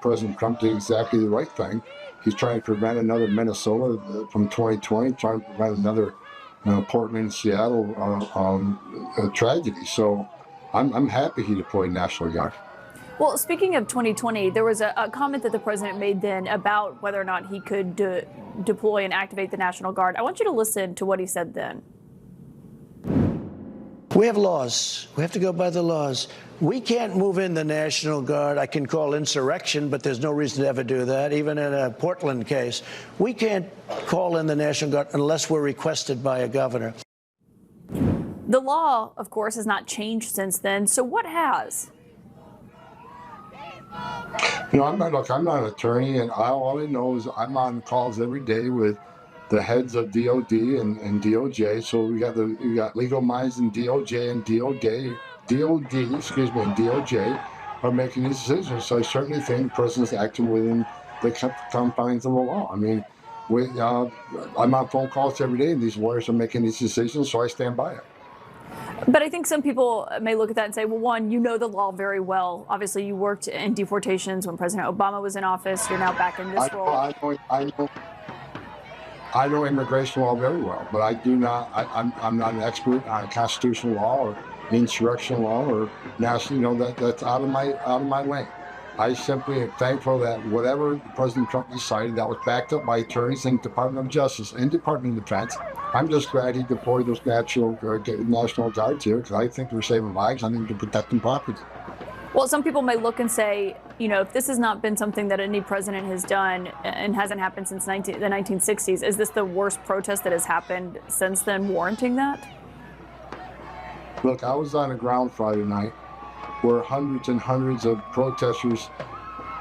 President Trump did exactly the right thing. He's trying to prevent another Minnesota from 2020, trying to prevent another Portland and Seattle tragedy. So I'm happy he deployed National Guard. Well, speaking of 2020, there was a comment that the president made then about whether or not he could deploy and activate the National Guard. I want you to listen to what he said then. We have laws. We have to go by the laws. We can't move in the National Guard. I can call insurrection, but there's no reason to ever do that, even in a Portland case. We can't call in the National Guard unless we're requested by a governor. The law, of course, has not changed since then. So what has? I'm not an attorney, and all I know is I'm on calls every day with the heads of DOD and DOJ. So we got legal minds in DOJ and DOD, and DOJ are making these decisions. So I certainly think the president's acting within the confines of the law. I mean, I'm on phone calls every day, and these lawyers are making these decisions, so I stand by it. But I think some people may look at that and say, well, one, you know the law very well. Obviously, you worked in deportations when President Obama was in office. You're now back in this role. I know immigration law very well, but I'm not an expert on constitutional law or insurrection law or national. That's out of my lane. I simply am thankful that whatever President Trump decided, that was backed up by attorneys in the Department of Justice and Department of Defense. I'm just glad he deployed those National Guards here, because I think they're saving lives. I think they're protecting property. Well, some people may look and say, if this has not been something that any president has done and hasn't happened since the 1960s, is this the worst protest that has happened since then, warranting that? Look, I was on the ground Friday night where hundreds and hundreds of protesters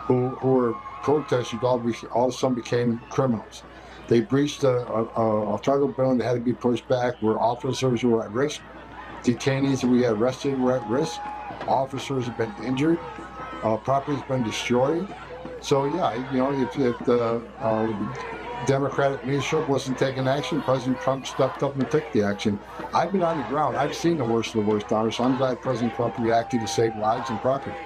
who were protesters all of a sudden became criminals. They breached a federal building that had to be pushed back, where officers were at risk. Detainees that we had arrested were at risk. Officers have been injured. Property has been destroyed. So yeah, if the Democratic leadership wasn't taking action, President Trump stepped up and took the action. I've been on the ground. I've seen the worst of the worst down there, so I'm glad President Trump reacted to save lives and property.